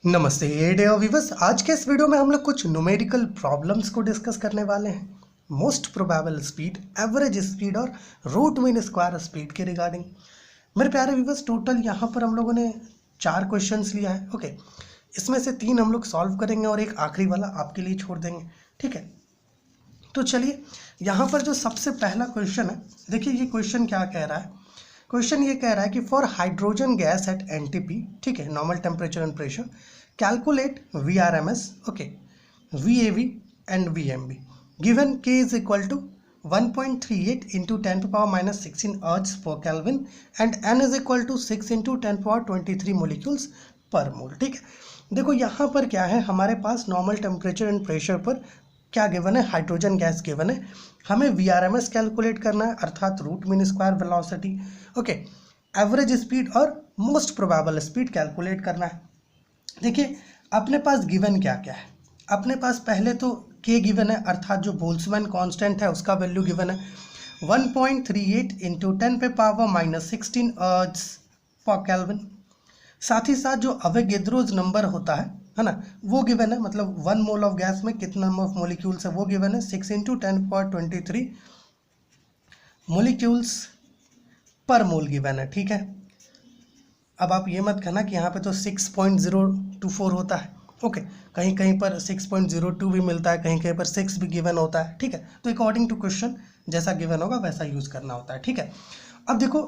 नमस्ते dear viewers. आज के इस वीडियो में हम लोग कुछ न्यूमेरिकल प्रॉब्लम्स को डिस्कस करने वाले हैं। Most probable speed, average speed और रूट मीन स्क्वायर स्पीड के रिगार्डिंग। मेरे प्यारे व्यूअर्स, टोटल यहाँ पर हम लोगों ने 4 क्वेश्चंस लिया है। ओके, इसमें से 3 हम लोग सॉल्व करेंगे और एक आखिरी वाला आपके लिए छोड़ देंगे। ठीक है, तो चलिए यहाँ पर जो सबसे पहला क्वेश्चन है, देखिए ये क्वेश्चन क्या कह रहा है। क्वेश्चन ये कह रहा है कि for hydrogen gas at NTP, ठीक है, normal temperature and pressure, calculate VRMS, okay, VAV and VMB given K is equal to 1.38 into 10 to power minus 16 ergs per Kelvin and N is equal to 6 into 10 power 23 molecules per mole। ठीक है, देखो यहाँ पर क्या है, हमारे पास normal temperature and pressure पर क्या गिवन है, हाइड्रोजन गैस गिवन है। हमें VRMS कैलकुलेट करना है, अर्थात root mean square velocity, okay, average speed और मोस्ट प्रोबेबल स्पीड कैलकुलेट करना है। देखिए अपने पास गिवन क्या क्या है, अपने पास पहले तो K गिवन है, अर्थात जो बोल्ट्जमैन कांस्टेंट है उसका वैल्यू गिवन है 1.38 इंटू 10 पे पावर माइनस 16 अर्ट्ज पर केल्विन। साथ ही साथ जो अवोगाद्रोस नंबर होता है ना, वो गिवन है, मतलब 1 मोल ऑफ गैस में कितना नंबर ऑफ मोलिक्यूल्स है वो गिवन है 6 इंटू 10 पावर 23 मोलिक्यूल्स पर मोल गिवन है। ठीक है, अब आप ये मत कहना कि यहाँ पे तो 6.024 होता है। ओके, कहीं कहीं पर 6.02 भी मिलता है, कहीं कहीं पर 6 भी गिवन होता है। ठीक है, तो अकॉर्डिंग टू क्वेश्चन जैसा गिवन होगा वैसा यूज़ करना होता है। ठीक है, अब देखो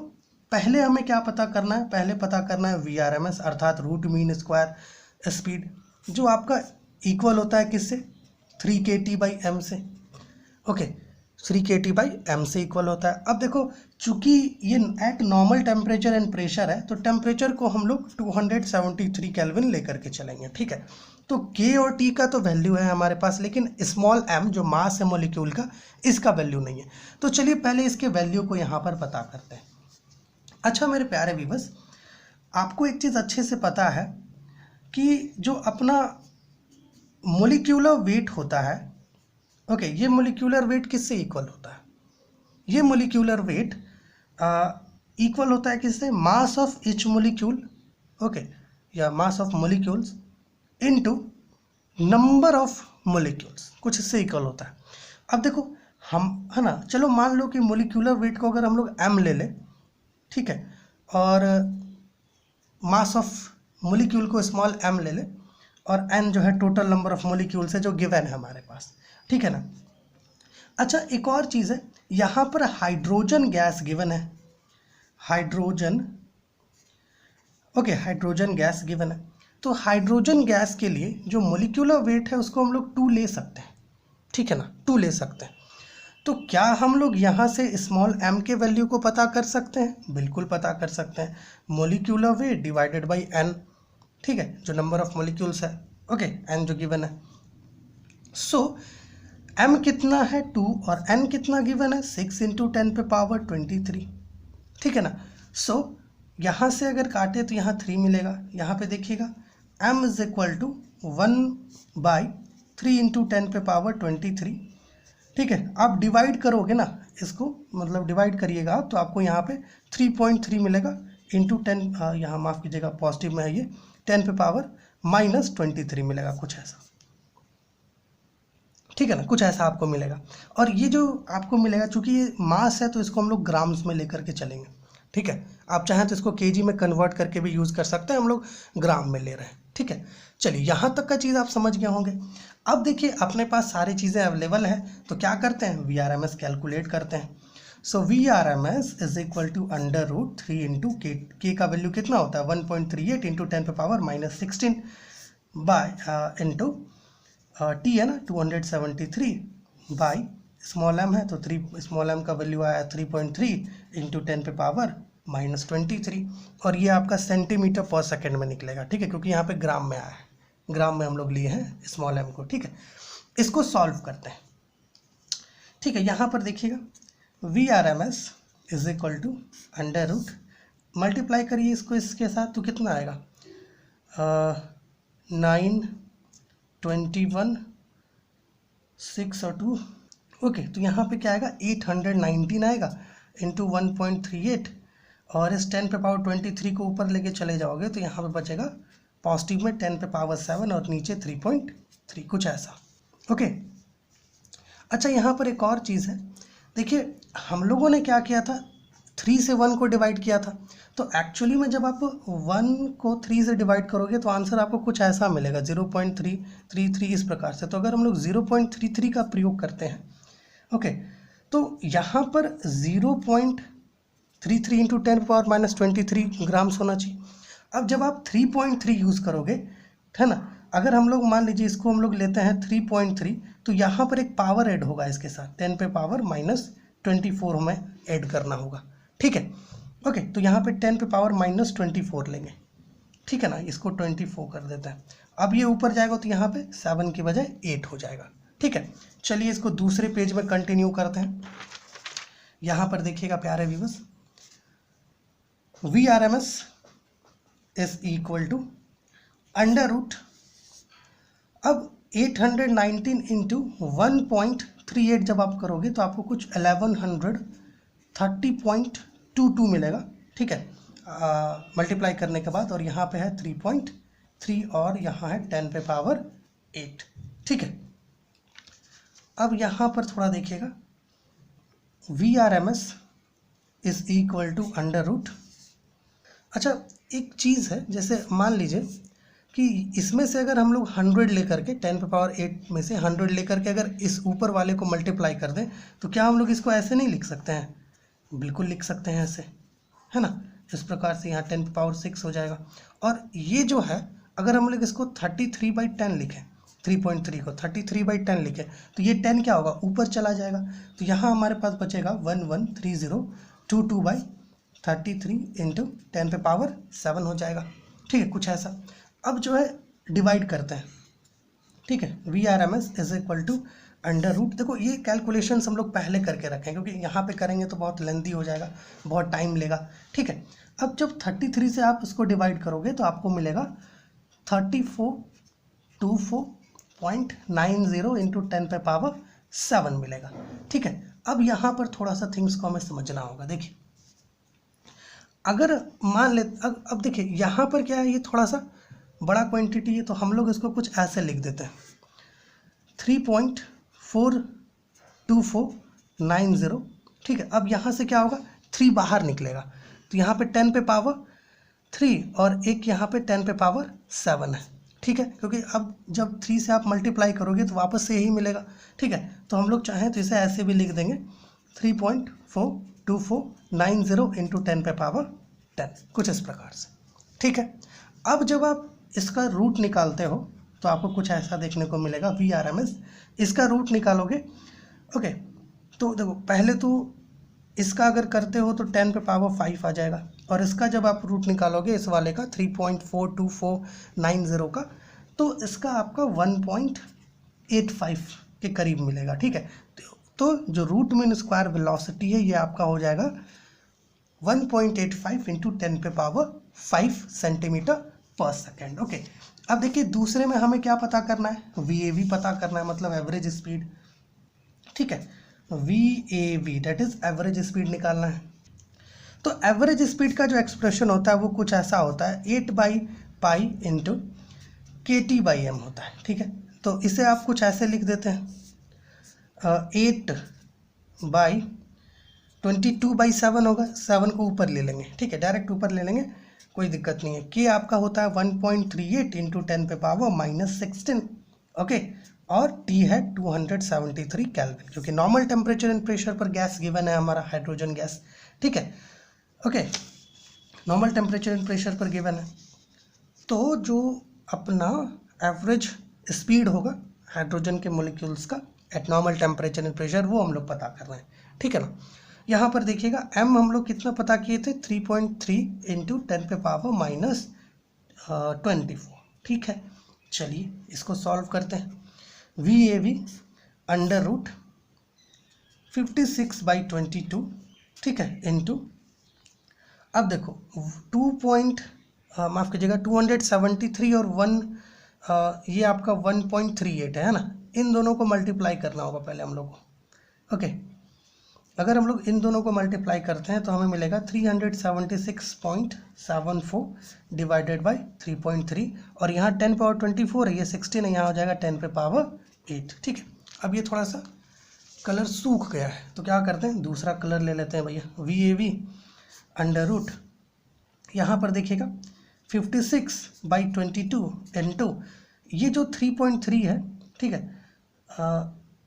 पहले हमें क्या पता करना है, पहले पता करना है VRMS अर्थात रूट मीन स्क्वायर स्पीड, जो आपका इक्वल होता है किससे, 3kT/m से। ओके, 3kT/m से इक्वल होता है। अब देखो चूंकि ये eight normal temperature and pressure है, तो टेम्परेचर को हम लोग 273 केल्विन लेकर के चलेंगे। ठीक है, तो K और T का तो वैल्यू है हमारे पास, लेकिन स्मॉल m जो मास है मॉलिक्यूल का, इसका वैल्यू नहीं है। तो चलिए पहले इसके वैल्यू को यहाँ पर पता करते हैं। अच्छा मेरे प्यारे व्यूअर्स, आपको एक चीज़ अच्छे से पता है कि जो अपना मोलिक्यूलर वेट होता है, ओके, ये मोलिक्यूलर वेट किससे इक्वल होता है, ये मोलिक्यूलर वेट इक्वल होता है किससे, mass of each molecule, okay, या mass of molecules into number of molecules, कुछ इससे इक्वल होता है। अब देखो हम, है ना, चलो मान लो कि मोलिक्यूलर वेट को अगर हम लोग m ले लें, ठीक है, और मास ऑफ मोलिक्यूल को स्मॉल m ले लें, और n जो है टोटल नंबर ऑफ मोलिक्यूल्स है जो गिवन है हमारे पास। ठीक है ना। अच्छा एक और चीज़ है, यहाँ पर हाइड्रोजन गैस गिवन है, hydrogen, okay, hydrogen gas given है। तो हाइड्रोजन गैस के लिए जो मोलिक्यूलर वेट है उसको हम लोग 2 ले सकते हैं। ठीक है ना, 2 ले सकते हैं। तो क्या हम लोग यहाँ से स्मॉल m के वैल्यू को पता कर सकते हैं? बिल्कुल पता कर सकते हैं, molecular weight divided by n। ठीक है, जो नंबर ऑफ मोलिक्यूल्स है, ओके, n जो गिवन है। सो m कितना है 2 और n कितना गिवन है 6 इंटू 10 पे पावर 23। ठीक है ना। सो यहाँ से अगर काटे तो यहाँ 3 मिलेगा, यहाँ पे देखिएगा m is equal to 1/3 into 10 पे पावर 23। ठीक है, आप डिवाइड करोगे ना इसको, मतलब डिवाइड करिएगा आप, तो आपको यहाँ पे 3.3 मिलेगा इंटू 10, यहाँ माफ़ कीजिएगा पॉजिटिव में है ये, 10 पे पावर माइनस 23 मिलेगा, कुछ ऐसा। ठीक है ना, कुछ ऐसा आपको मिलेगा। और ये जो आपको मिलेगा, चूंकि ये मास है तो इसको हम लोग ग्राम्स में लेकर के चलेंगे। ठीक है, आप चाहें तो इसको केजी में कन्वर्ट करके भी यूज़ कर सकते हैं, हम लोग ग्राम में ले रहे हैं। ठीक है, चलिए यहाँ तक का चीज़ आप समझ गए होंगे। अब देखिए अपने पास सारी चीज़ें अवेलेबल है, तो क्या करते हैं, VRMS कैलकुलेट करते हैं। So VRMS is equal to √3 into K का वैल्यू कितना होता है 1.38 इंटू 10 पे power minus 16 bye into T है ना 273 बाई स्मॉल m है, तो 3 स्मॉल m का वैल्यू आया 3.3 इंटू 10 पे पावर माइनस 23, और ये आपका सेंटीमीटर पर सेकेंड में निकलेगा। ठीक है, क्योंकि यहाँ पे ग्राम में आया है, ग्राम में हम लोग लिए हैं स्मॉल m को। ठीक है, इसको सॉल्व करते हैं। ठीक है, यहाँ पर देखिएगा VRMS is equal to √ multiply करिए इसको इसके साथ, तो कितना आएगा 9 21 6 और 2, ओके, तो यहाँ पे क्या आएगा 819 आएगा इंटू 1.38, और इस 10 पे पावर 23 को ऊपर लेके चले जाओगे तो यहाँ पे बचेगा पॉजिटिव में 10 पे पावर 7 और नीचे 3.3 कुछ ऐसा। ओके, अच्छा यहाँ पर एक और चीज़ है, देखिए हम लोगों ने क्या किया था, 3 से 1 को डिवाइड किया था, तो एक्चुअली में जब आप 1 को 3 से डिवाइड करोगे तो आंसर आपको कुछ ऐसा मिलेगा 0.333 इस प्रकार से। तो अगर हम लोग 0.33 का प्रयोग करते हैं, ओके, तो यहाँ पर 0.33 इंटू 10⁻⁻23 ग्राम्स होना चाहिए। अब जब आप 3.3 यूज़ करोगे, है ना, अगर हम लोग मान लीजिए इसको हम लोग लेते हैं 3.3, तो यहाँ पर एक पावर ऐड होगा इसके साथ, 10⁻⁻24 हमें ऐड करना होगा, ठीक है। ओके, तो यहाँ पे 10⁻⁻24 लेंगे, ठीक है ना, इसको 24 कर देते हैं। अब ये ऊपर जाएगा तो यहाँ पे 7 की बजाय 8 हो जाएगा, ठीक है। चलिए इसको दूसरे पेज में कंटिन्यू करते हैं। यहाँ पर देखिएगा प्यारे viewers, VRMS is equal to under root, अब 819 इंटू 1.38 जब आप करोगे तो आपको कुछ 1130.22 मिलेगा, ठीक है, मल्टीप्लाई करने के बाद। और यहाँ पे है 3.3 और यहाँ है 10 पे पावर 8, ठीक है। अब यहाँ पर थोड़ा देखिएगा, VRMS is equal to under root. अच्छा, एक चीज़ है, जैसे मान लीजिए कि इसमें से अगर हम लोग 100 लेकर के 10 पे पावर 8 में से 100 लेकर के अगर इस ऊपर वाले को मल्टीप्लाई कर दें तो क्या हम लोग इसको ऐसे नहीं लिख सकते हैं? बिल्कुल लिख सकते हैं ऐसे, है ना, इस प्रकार से। यहाँ 10 पे पावर 6 हो जाएगा। और ये जो है, अगर हम लोग इसको 33/10 लिखें, 3.3 को 33/10 लिखें तो ये 10 क्या होगा, ऊपर चला जाएगा। तो यहाँ हमारे पास बचेगा 113022/33 इंटू 10 पे पावर 7 हो जाएगा, ठीक है, कुछ ऐसा। अब जो है डिवाइड करते हैं, ठीक है, VRMS is equal to under root. देखो ये कैलकुलेशंस हम लोग पहले करके रखें क्योंकि यहाँ पे करेंगे तो बहुत लेंथी हो जाएगा, बहुत टाइम लेगा, ठीक है। अब जब 33 से आप इसको डिवाइड करोगे तो आपको मिलेगा 3424.90 इंटू 10 पे पावर 7 मिलेगा, ठीक है। अब यहाँ पर थोड़ा सा थिंग्स को हमें समझना होगा। देखिए अगर मान ले, अब देखिए यहाँ पर क्या है, ये थोड़ा सा बड़ा क्वांटिटी है तो हम लोग इसको कुछ ऐसे लिख देते हैं 3.42490, ठीक है। अब यहाँ से क्या होगा, 3 बाहर निकलेगा तो यहाँ पे 10 पे पावर 3 और एक यहाँ पे 10 पे पावर 7 है, ठीक है, क्योंकि अब जब 3 से आप मल्टीप्लाई करोगे तो वापस से यही मिलेगा, ठीक है। तो हम लोग चाहें तो इसे ऐसे भी लिख देंगे 3.42490 इंटू 10 पे पावर 10, कुछ इस प्रकार से, ठीक है। अब जब आप इसका रूट निकालते हो तो आपको कुछ ऐसा देखने को मिलेगा, VRMS इसका रूट निकालोगे, ओके, तो देखो पहले तो इसका अगर करते हो तो 10 पे पावर 5 आ जाएगा और इसका जब आप रूट निकालोगे इस वाले का 3.42490 का, तो इसका आपका 1.85 के करीब मिलेगा, ठीक है। तो जो रूट मीन स्क्वायर वेलोसिटी है ये आपका हो जाएगा 1.85 इंटू 10 पे पावर 5 सेंटीमीटर पर सेकेंड, ओके। अब देखिए दूसरे में हमें क्या पता करना है, VAV पता करना है, मतलब एवरेज स्पीड, ठीक है। VAV that is average speed निकालना है। तो एवरेज स्पीड का जो एक्सप्रेशन होता है वो कुछ ऐसा होता है 8/π इंटू KT/m होता है, ठीक है। तो इसे आप कुछ ऐसे लिख देते हैं 8/22/7 होगा, 7 को ऊपर ले लेंगे, ठीक है, डायरेक्ट ऊपर ले लेंगे, कोई दिक्कत नहीं है। K आपका होता है 1.38 इंटू 10 पे पावर -16, ओके, और T है 273 केल्विन, क्योंकि नॉर्मल टेम्परेचर एंड प्रेशर पर गैस गिवन है हमारा हाइड्रोजन गैस, ठीक है, okay, normal temperature and pressure पर गिवन है। तो जो अपना एवरेज स्पीड होगा हाइड्रोजन के मोलिक्यूल्स का eight normal temperature and pressure, वो हम लोग पता कर रहे हैं, ठीक है ना। यहाँ पर देखिएगा m हम लोग कितना पता किए थे, 3.3 इंटू 10 पे पावर -24, ठीक है। चलिए इसको सॉल्व करते हैं। VAV अंडर रूट 56/22, ठीक है, इंटू, अब देखो 273 और 1 ये आपका 1.38 है ना, इन दोनों को मल्टीप्लाई करना होगा पहले हम लोग को, ओके। अगर हम लोग इन दोनों को मल्टीप्लाई करते हैं तो हमें मिलेगा 376.74 डिवाइडेड बाई 3.3, और यहाँ 10 पावर 24 है, ये 16 है, यहाँ हो जाएगा 10 पे पावर 8। ठीक है, अब ये थोड़ा सा कलर सूख गया है तो क्या करते हैं, दूसरा कलर ले लेते हैं भैया, VAV अंडर रूट, यहाँ पर देखिएगा 56/22 इंटू ये जो 3.3 है, ठीक है,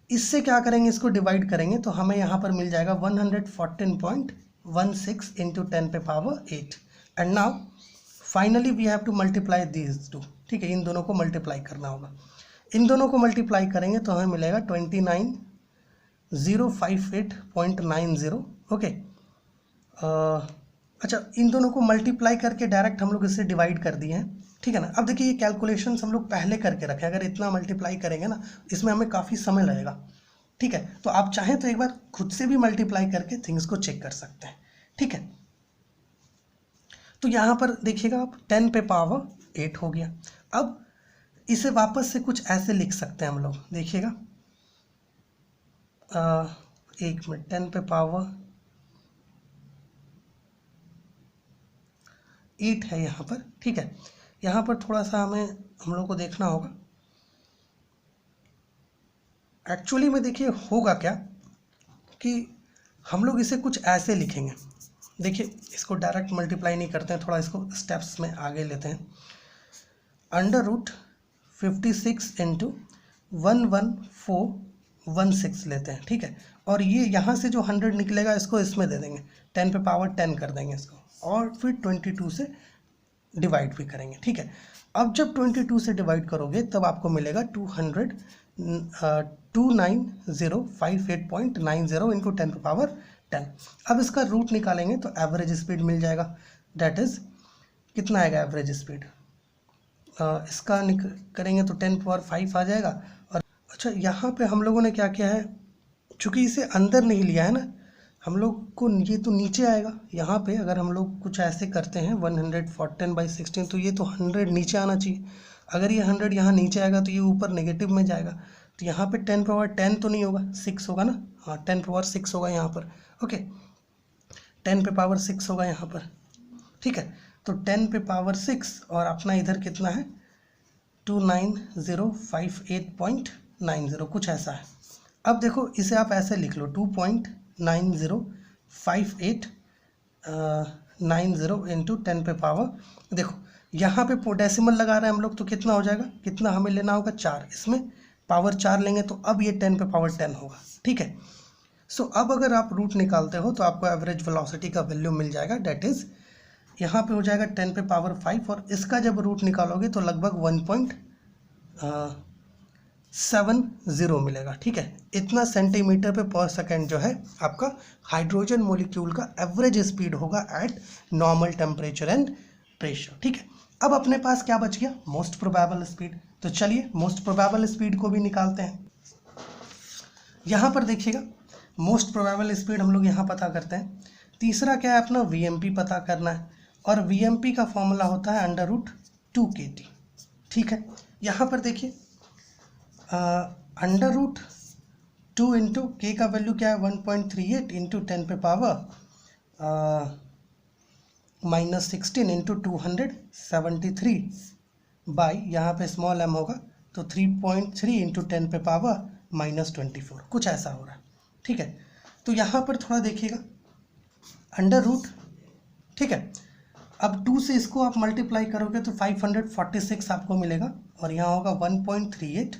इससे क्या करेंगे, इसको डिवाइड करेंगे तो हमें यहाँ पर मिल जाएगा 114.16 इंटू 10 पे power 8। And now finally we have to multiply these two. ठीक है, इन दोनों को मल्टीप्लाई करना होगा, इन दोनों को मल्टीप्लाई करेंगे तो हमें मिलेगा 29,058.90। ओके, अच्छा, इन दोनों को मल्टीप्लाई करके डायरेक्ट हम लोग इससे डिवाइड कर दिए हैं। ठीक है ना, अब देखिए ये कैलकुलेशंस हम लोग पहले करके रखें, अगर इतना मल्टीप्लाई करेंगे ना इसमें हमें काफ़ी समय लगेगा। ठीक है, तो आप चाहें तो एक बार खुद से भी मल्टीप्लाई करके थिंग्स को चेक कर सकते हैं। ठीक है, तो यहाँ पर देखिएगा आप 10 पे पावर 8 हो गया। अब इसे वापस से कुछ ऐसे लिख सकते हैं हम लोग, देखिएगा, एक मिनट, 10 पे पावर 8 है यहाँ पर। ठीक है, यहाँ पर थोड़ा सा हम लोग को देखना होगा एक्चुअली में। देखिए होगा क्या कि हम लोग इसे कुछ ऐसे लिखेंगे, देखिए इसको डायरेक्ट मल्टीप्लाई नहीं करते हैं, थोड़ा इसको स्टेप्स में आगे लेते हैं। अंडर रूट 56 इंटू 11416 लेते हैं। ठीक है, और ये यहाँ से जो 100 निकलेगा इसको इसमें दे देंगे, 10 पे पावर 10 कर देंगे इसको, और फिर 22 से डिवाइड भी करेंगे। ठीक है, अब जब 22 से डिवाइड करोगे तब आपको मिलेगा 29058.90 इंटू 10 पे पावर 10। अब इसका रूट निकालेंगे तो एवरेज स्पीड मिल जाएगा, दैट इज़ कितना आएगा एवरेज स्पीड, इसका करेंगे तो 10 पावर 5 आ जाएगा। और अच्छा, यहाँ पे हम लोगों ने क्या किया है, चूँकि इसे अंदर नहीं लिया है ना, हम लोग को ये तो नीचे आएगा। यहाँ पे अगर हम लोग कुछ ऐसे करते हैं 114/16 तो ये तो 100 नीचे आना चाहिए। अगर ये 100 यहाँ नीचे आएगा तो ये ऊपर नेगेटिव में जाएगा, तो यहाँ पे 10 पावर 10 तो नहीं होगा, 6 होगा ना, हाँ 10 पावर 6 होगा यहाँ पर। ओके, 10 पे पावर 6 होगा यहाँ पर। ठीक है, तो 10 पे पावर 6 और अपना इधर कितना है 29058.90, कुछ ऐसा है। अब देखो इसे आप ऐसे लिख लो 2.905890 इंटू 10 पे पावर, देखो यहाँ पे डेसिमल लगा रहे हैं हम लोग तो कितना हो जाएगा, कितना हमें लेना होगा 4, इसमें पावर 4 लेंगे तो अब ये 10 पे पावर 10 होगा। ठीक है, सो अब अगर आप रूट निकालते हो तो आपको एवरेज वेलोसिटी का वैल्यू मिल जाएगा, डेट इज़ यहाँ पे हो जाएगा 10 पे पावर 5, और इसका जब रूट निकालोगे तो लगभग 1.70 मिलेगा। ठीक है, इतना सेंटीमीटर पे पर सेकेंड जो है आपका हाइड्रोजन मॉलिक्यूल का एवरेज स्पीड होगा eight normal temperature and pressure. ठीक है, अब अपने पास क्या बच गया, मोस्ट प्रोबेबल स्पीड। तो चलिए मोस्ट प्रोबेबल स्पीड को भी निकालते हैं। यहाँ पर देखिएगा मोस्ट प्रोबेबल स्पीड हम लोग यहाँ पता करते हैं। तीसरा क्या है अपना, VMP पता करना है, और VMP का फॉर्मूला होता है अंडर रूट 2kT। ठीक है, यहाँ पर देखिए अंडर रूट 2 इंटू के का वैल्यू क्या है 1.38 इंटू 10 पे पावर -16 इंटू 273 बाई, यहाँ पे स्मॉल m होगा तो 3.3 इंटू 10 पे पावर -24, कुछ ऐसा हो रहा है। ठीक है, तो यहाँ पर थोड़ा देखिएगा अंडर रूट, ठीक है, अब 2 से इसको आप मल्टीप्लाई करोगे तो 546 आपको मिलेगा, और यहाँ होगा 1.38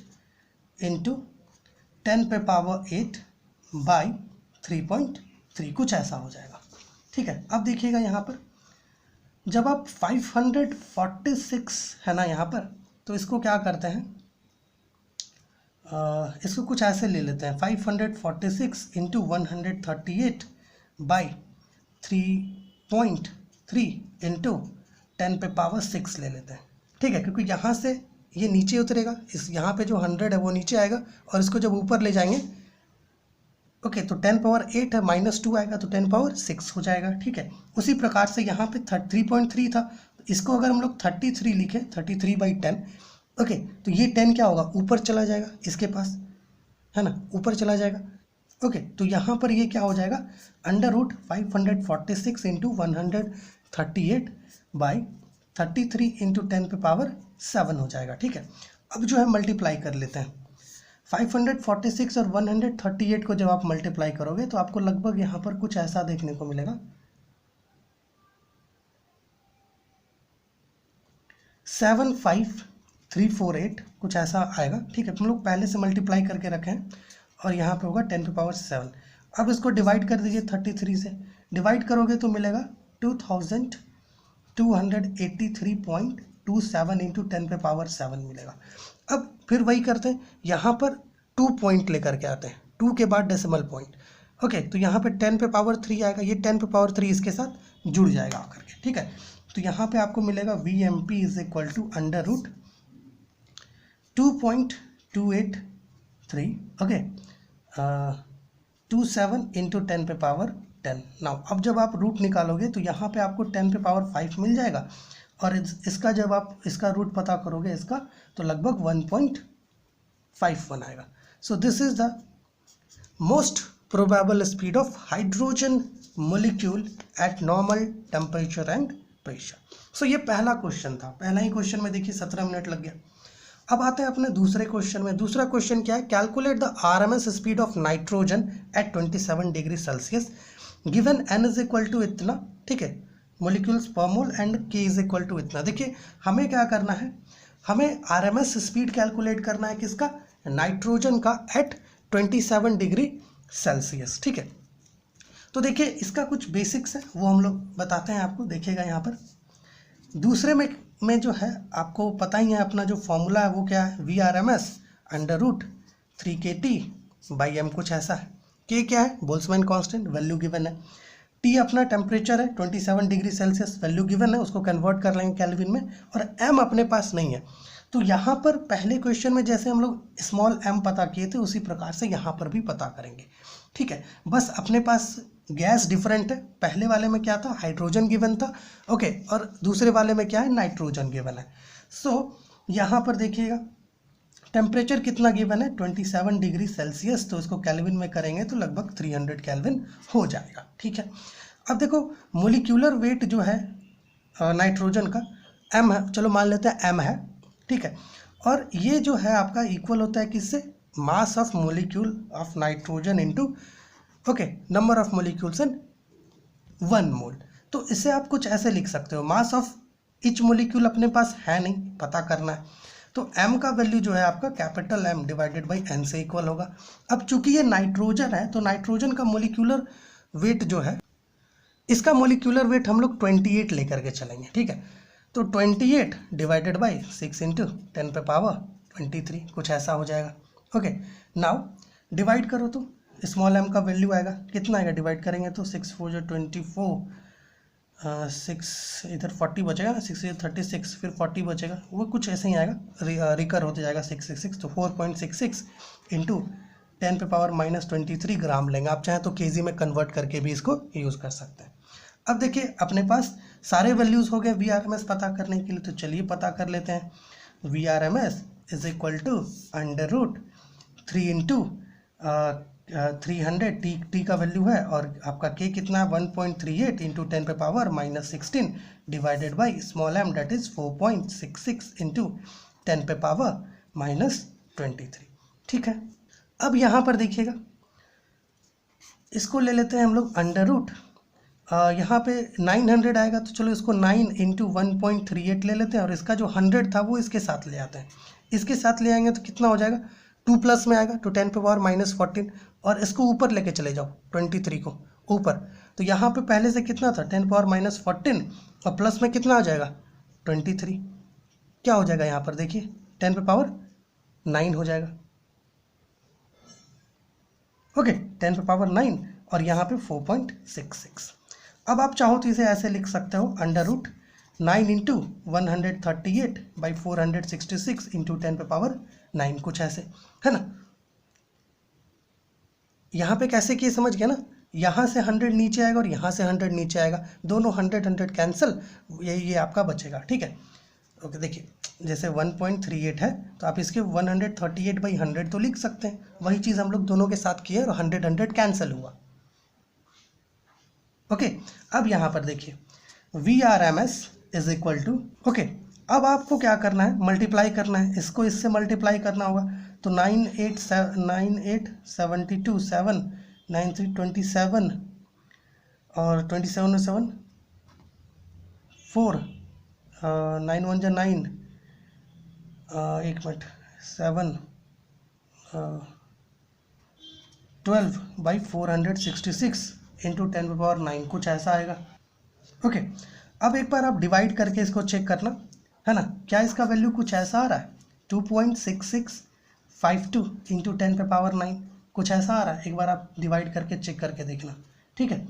इंटू 10 पे पावर 8 बाई 3.3, कुछ ऐसा हो जाएगा। ठीक है, अब देखिएगा यहाँ पर जब आप 546 है ना यहाँ पर, तो इसको क्या करते हैं, इसको कुछ ऐसे ले लेते हैं 546 इंटू 138 बाई 3.3 इंटू 10 पे पावर 6 ले लेते हैं। ठीक है, क्योंकि यहाँ से ये नीचे उतरेगा, इस यहाँ पे जो 100 है वो नीचे आएगा, और इसको जब ऊपर ले जाएंगे, ओके, तो 10 पावर 8 है, -2 आएगा तो 10 पावर 6 हो जाएगा। ठीक है, उसी प्रकार से यहाँ पे 3.3 था, इसको अगर हम लोग 33 लिखें 33/10, ओके, तो ये 10 क्या होगा, ऊपर चला जाएगा, इसके पास है ना, ऊपर चला जाएगा, ओके, तो यहाँ पर ये क्या हो जाएगा, under root 546 into 138 by 33 into 10 पे पावर 7 हो जाएगा। ठीक है, अब जो है मल्टीप्लाई कर लेते हैं। 546 और 138 को जब आप मल्टीप्लाई करोगे तो आपको लगभग यहाँ पर कुछ ऐसा देखने को मिलेगा, 75348 कुछ ऐसा आएगा। ठीक है, तुम लोग पहले से मल्टीप्लाई करके रखें और यहाँ पे होगा 10 पे पावर 7। अब इसको डिवाइड कर दीजिए 33 से, डिवाइड करोगे तो मिलेगा 2283.27 इंटू 10 पे पावर 7 मिलेगा। अब फिर वही करते हैं, यहाँ पर 2 पॉइंट लेकर के आते हैं, 2 के बाद डेसिमल पॉइंट। ओके, तो यहाँ पे 10 पे पावर 3 आएगा, ये 10 पे पावर 3 इसके साथ जुड़ जाएगा आकर के। ठीक है, तो यहाँ पे आपको मिलेगा VMP is equal to under root 2.283 okay 27 into 10 पे पावर 10। नाउ अब जब आप रूट निकालोगे तो यहाँ पे आपको 10 पे पावर 5 मिल जाएगा, और इसका जब आप इसका रूट पता करोगे इसका, तो लगभग 1.51 आएगा। So this is the most probable speed of hydrogen molecule at normal temperature and pressure. सो ये पहला क्वेश्चन था, पहला ही क्वेश्चन में देखिए 17 मिनट लग गया। अब आते हैं अपने दूसरे क्वेश्चन में। दूसरा क्वेश्चन क्या है, calculate the RMS speed of nitrogen at 27 degree Celsius given n is equal to इतना। ठीक है, molecules per mole and k is equal to इतना। देखिए हमें क्या करना है, हमें RMS स्पीड कैलकुलेट करना है किसका, नाइट्रोजन का एट 27 डिग्री सेल्सियस। ठीक है, तो देखिए इसका कुछ बेसिक्स है वो हम लोग बताते हैं आपको। देखिएगा यहाँ पर दूसरे में जो है आपको पता ही है, अपना जो फॉर्मूला है वो क्या है, VRMS अंडर रूट 3kT/m कुछ ऐसा है। K क्या है, बोल्ट्जमैन कांस्टेंट, वैल्यू गिवन है। T अपना टेम्परेचर है 27 डिग्री सेल्सियस, वैल्यू गिवन है, उसको कन्वर्ट कर लेंगे केल्विन में, और m अपने पास नहीं है। तो यहाँ पर पहले क्वेश्चन में जैसे हम लोग स्मॉल m पता किए थे उसी प्रकार से यहाँ पर भी पता करेंगे। ठीक है, बस अपने पास गैस डिफरेंट है, पहले वाले में क्या था, हाइड्रोजन गिवन था। ओके, और दूसरे वाले में क्या है, नाइट्रोजन गिवन है। सो यहाँ पर देखिएगा टेम्परेचर कितना गिवन है, 27 डिग्री सेल्सियस, तो इसको केल्विन में करेंगे तो लगभग 300 केल्विन हो जाएगा। ठीक है, अब देखो मोलिक्यूलर वेट जो है नाइट्रोजन का m है, चलो मान लेते हैं m है। ठीक है, और ये जो है आपका इक्वल होता है किससे, mass of molecule of nitrogen into okay number of molecules in 1 mole. तो इसे आप कुछ ऐसे लिख सकते हो, मास ऑफ इच मोलिक्यूल अपने पास है नहीं, पता करना है, तो m का वैल्यू जो है आपका capital M divided by n से इक्वल होगा। अब चूंकि ये नाइट्रोजन है तो नाइट्रोजन का मोलिक्यूलर वेट जो है, इसका मोलिक्यूलर वेट हम लोग 28 लेकर के चलेंगे। ठीक है, तो 28 डिवाइडेड बाई 6 इंटू 10 पे पावर 23 कुछ ऐसा हो जाएगा। ओके, नाउ डिवाइड करो तो स्मॉल m का वैल्यू आएगा कितना आएगा, डिवाइड करेंगे तो 6 4 24, 6 इधर 40 बचेगा, 6 36, फिर 40 बचेगा, वो कुछ ऐसे ही आएगा, रिकर होते जाएगा 666, तो 4.66 इंटू 10 पे पावर -23 ग्राम लेंगे। आप चाहें तो केजी में कन्वर्ट करके भी इसको यूज़ कर सकते हैं। अब देखिए अपने पास सारे वैल्यूज़ हो गए VRMS पता करने के लिए, तो चलिए पता कर लेते हैं। VRMS is equal to under root 3 into 300, T का वैल्यू है, और आपका K कितना है 1.38 इंटू 10 पे power -16 divided by small m that is 4.66 into 10 पे पावर -23। ठीक है, अब यहाँ पर देखिएगा इसको ले लेते हैं हम लोग अंडर रूट, यहाँ पे 900 आएगा, तो चलो इसको 9 इंटू 1.38 ले लेते हैं, और इसका जो 100 था वो इसके साथ ले आते हैं। इसके साथ ले आएंगे तो कितना हो जाएगा, 2 प्लस में आएगा, तो 10 पे पावर -14, और इसको ऊपर लेके चले जाओ 23 को ऊपर, तो यहाँ पे पहले से कितना था 10 पावर -14, और प्लस में कितना आ जाएगा 23, क्या हो जाएगा यहाँ पर देखिए 10 पे पावर 9 हो जाएगा। ओके, 10 पे पावर 9, और यहाँ पे 4.66। अब आप चाहो तो इसे ऐसे लिख सकते हो, under root 9 into 138 by 466 into 10 पे पावर 9 कुछ ऐसे, है ना। यहाँ पे कैसे किए समझ गया ना, यहाँ से 100 नीचे आएगा और यहाँ से 100 नीचे आएगा, दोनों 100 100 कैंसिल, ये आपका बचेगा। ठीक है, ओके देखिए, जैसे 1.38 है तो आप इसके 138/100 तो लिख सकते हैं। वही चीज़ हम लोग दोनों के साथ किए और 100 कैंसिल हुआ। ओके, अब यहाँ पर देखिए VRMS is equal to, okay अब आपको क्या करना है, मल्टीप्लाई करना है, इसको इससे मल्टीप्लाई करना होगा। तो 9872 7 9327 और 27 7 4 9 1 9 एक मिनट 7 12/466 इंटू 10⁻9 कुछ ऐसा आएगा। ओके, अब एक बार आप डिवाइड करके इसको चेक करना है ना, क्या इसका वैल्यू कुछ ऐसा आ रहा है 2.6652 इंटू 10⁻9 कुछ ऐसा आ रहा है। एक बार आप डिवाइड करके चेक करके देखना, ठीक है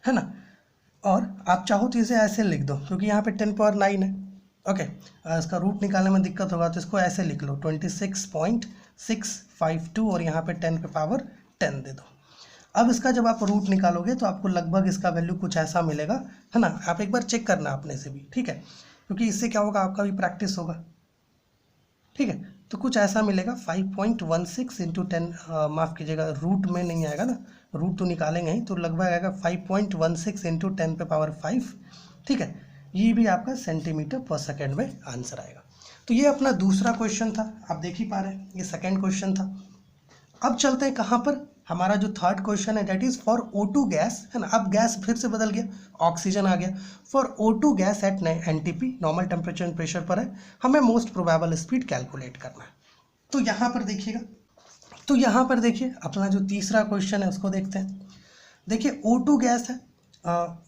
ना। और आप चाहो तो इसे ऐसे लिख दो, क्योंकि यहाँ पे 10⁻9 है। ओके, इसका रूट निकालने में दिक्कत होगा तो इसको ऐसे लिख लो 26.652 और यहाँ पे 10⁻10 दे दो। अब इसका जब आप रूट निकालोगे तो आपको लगभग इसका वैल्यू कुछ ऐसा मिलेगा, है ना। आप एक बार चेक करना अपने से भी, ठीक है, क्योंकि इससे क्या होगा, आपका भी प्रैक्टिस होगा, ठीक है। तो कुछ ऐसा मिलेगा 5.16 इंटू 10, माफ़ कीजिएगा रूट में नहीं आएगा ना, रूट तो निकालेंगे ही, तो लगभग आएगा 5.16 इंटू 10⁵, ठीक है। ये भी आपका सेंटीमीटर पर सेकेंड में आंसर आएगा। तो ये अपना दूसरा क्वेश्चन था, आप देख ही पा रहे हैं, ये सेकेंड क्वेश्चन था। अब चलते हैं कहाँ पर, हमारा जो थर्ड क्वेश्चन है that is for O2 gas, है ना। अब गैस फिर से बदल गया, ऑक्सीजन आ गया। For O2 gas at NTP, normal temperature and pressure पर है, हमें मोस्ट प्रोबेबल स्पीड कैलकुलेट करना है। तो यहाँ पर देखिएगा, तो यहाँ पर देखिए अपना जो तीसरा क्वेश्चन है उसको देखते हैं। देखिए O2 गैस है,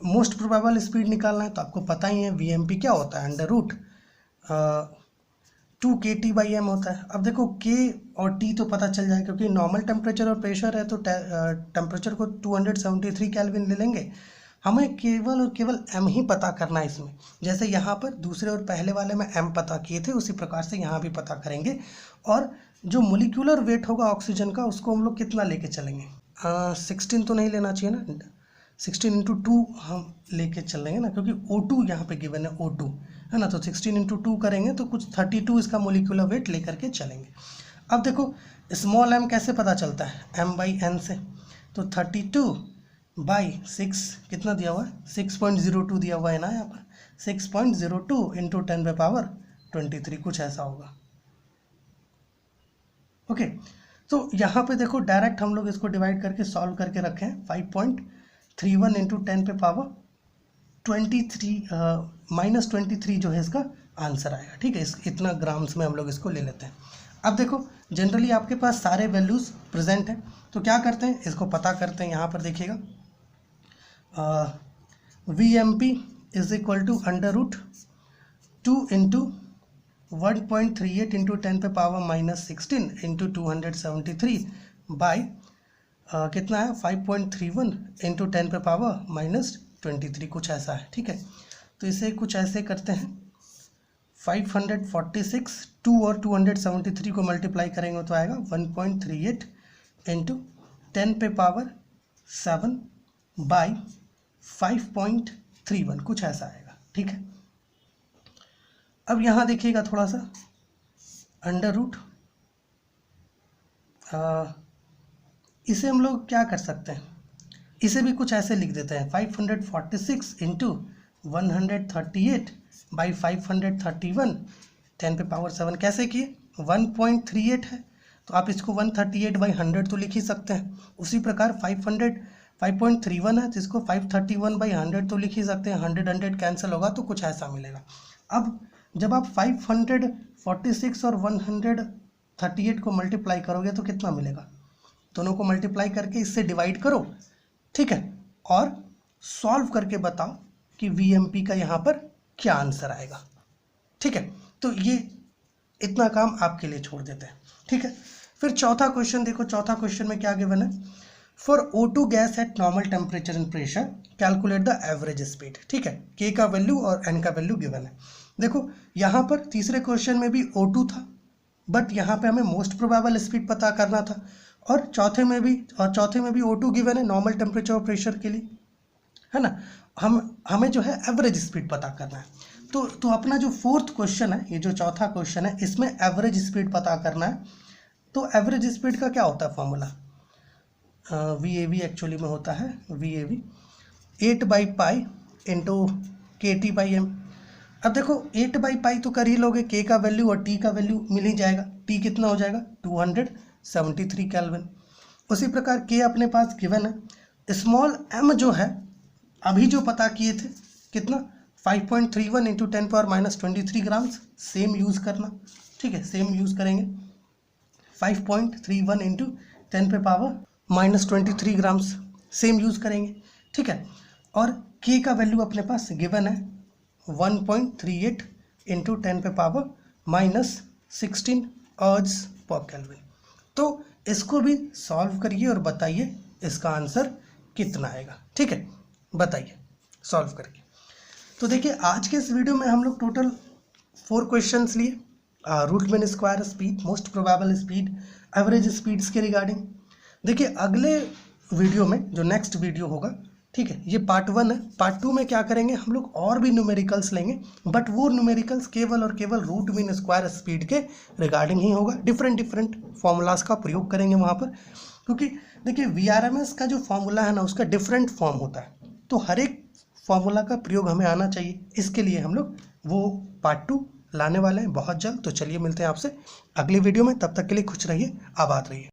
मोस्ट प्रोबेबल स्पीड निकालना है, तो आपको पता ही है VMP क्या होता है, अंडर रूट 2 kT/m होता है। अब देखो K और T तो पता चल जाए, क्योंकि नॉर्मल टेम्परेचर और प्रेशर है तो टेम्परेचर को 273 केल्विन ले लेंगे। हमें केवल और केवल m ही पता करना है इसमें। जैसे यहाँ पर दूसरे और पहले वाले में m पता किए थे, उसी प्रकार से यहाँ भी पता करेंगे। और जो मोलिकुलर वेट होगा ऑक्सीजन का, उसको हम लोग कितना लेके चलेंगे, 16 तो नहीं लेना चाहिए ना, 16 इंटू 2 हम लेके चलेंगे ना, क्योंकि O2 यहाँ पे गिवन है, O2 है ना। तो 16 इंटू 2 करेंगे तो कुछ 32 इसका मोलिकुलर वेट लेकर के चलेंगे। अब देखो स्मॉल m कैसे पता चलता है, m/n से, तो 32/6 कितना दिया हुआ है, 6.02 दिया हुआ है ना यहाँ पर, 6.02 इंटू 10⁻23 कुछ ऐसा होगा। ओके, तो यहाँ पे देखो डायरेक्ट हम लोग इसको डिवाइड करके सॉल्व करके रखे हैं, 5.31 इंटू 10⁻23 -23 जो है इसका आंसर आएगा, ठीक है। इतना ग्राम्स में हम लोग इसको ले लेते हैं। अब देखो जनरली आपके पास सारे वैल्यूज प्रेजेंट हैं, तो क्या करते हैं, इसको पता करते हैं। यहाँ पर देखिएगा VMP is equal to √2 into 1.38 into 10⁻16 into 273 by कितना है 5.31 इंटू 10⁻23 कुछ ऐसा है, ठीक है। तो इसे कुछ ऐसे करते हैं, 546 2 और 273 को मल्टीप्लाई करेंगे तो आएगा 1.38 इंटू 10⁻7 बाई 5.31 कुछ ऐसा आएगा, ठीक है। अब यहाँ देखिएगा थोड़ा सा अंडर रूट, इसे हम लोग क्या कर सकते हैं, इसे भी कुछ ऐसे लिख देते हैं, 546 इंटू 138 बाई 531 10⁻7 कैसे किए, 1.38 है तो आप इसको 138/100 तो लिख ही सकते हैं। उसी प्रकार 531 है तो इसको 531/100 तो लिख ही सकते हैं। 100 कैंसिल होगा तो कुछ ऐसा मिलेगा। अब जब आप 546 और 138 को मल्टीप्लाई करोगे तो कितना मिलेगा, दोनों को मल्टीप्लाई करके इससे डिवाइड करो, ठीक है, और सॉल्व करके बताओ कि VMP का यहाँ पर क्या आंसर आएगा, ठीक है। तो ये इतना काम आपके लिए छोड़ देते हैं, ठीक है। फिर चौथा क्वेश्चन देखो, चौथा क्वेश्चन में क्या गिवन है, for O2 gas at normal temperature and pressure calculate the average speed, ठीक है। K का वैल्यू और N का वैल्यू गिवन है। देखो यहाँ पर तीसरे क्वेश्चन में भी O2 था, बट यहाँ पे हमें मोस्ट प्रोबेबल स्पीड पता करना था, और चौथे में भी O2 गिवन है नॉर्मल टेम्परेचर और प्रेशर के लिए। है ना। हमें जो है एवरेज स्पीड पता करना है। तो अपना जो फोर्थ क्वेश्चन है, ये जो चौथा क्वेश्चन है, इसमें एवरेज स्पीड पता करना है। तो एवरेज स्पीड का क्या होता है फॉर्मूला, VAV एक्चुअली में होता है VAV 8/π इंटू KT/m। अब देखो 8/π तो कर ही लोगे, K का वैल्यू और T का वैल्यू मिल ही जाएगा। T कितना हो जाएगा 273 केल्विन। उसी प्रकार K अपने पास गिवन है। स्मॉल m जो है अभी जो पता किए थे कितना 5.31 इंटू 10⁻³ ग्राम्स, सेम यूज़ करना, ठीक है, सेम यूज़ करेंगे 5.31 इंटू 10⁻³ ग्राम्स, सेम यूज़ करेंगे, ठीक है। और K का वैल्यू अपने पास गिवन है 1.38 इंटू 10⁻16 अर्ज पर केल्विन। तो इसको भी सॉल्व करिए और बताइए इसका आंसर कितना आएगा, ठीक है, बताइए सॉल्व करके। तो देखिए आज के इस वीडियो में हम लोग टोटल 4 क्वेश्चंस लिए, root mean square speed, most probable speed, average speeds के रिगार्डिंग। देखिए अगले वीडियो में जो नेक्स्ट वीडियो होगा, ठीक है, ये पार्ट 1 है। पार्ट 2 में क्या करेंगे हम लोग, और भी न्यूमेरिकल्स लेंगे, बट वो न्यूमेरिकल्स केवल और केवल रूट मीन स्क्वायर स्पीड के रिगार्डिंग ही होगा। डिफरेंट फॉर्मूलाज का प्रयोग करेंगे वहाँ पर, क्योंकि देखिए VRMS का जो फॉर्मूला है ना उसका डिफरेंट फॉर्म होता है, तो हर एक फॉर्मूला का प्रयोग हमें आना चाहिए। इसके लिए हम लोग वो पार्ट 2 लाने वाले हैं बहुत जल्द। तो चलिए मिलते हैं आपसे अगली वीडियो में, तब तक के लिए खुश रहिए, आबाद रहिए।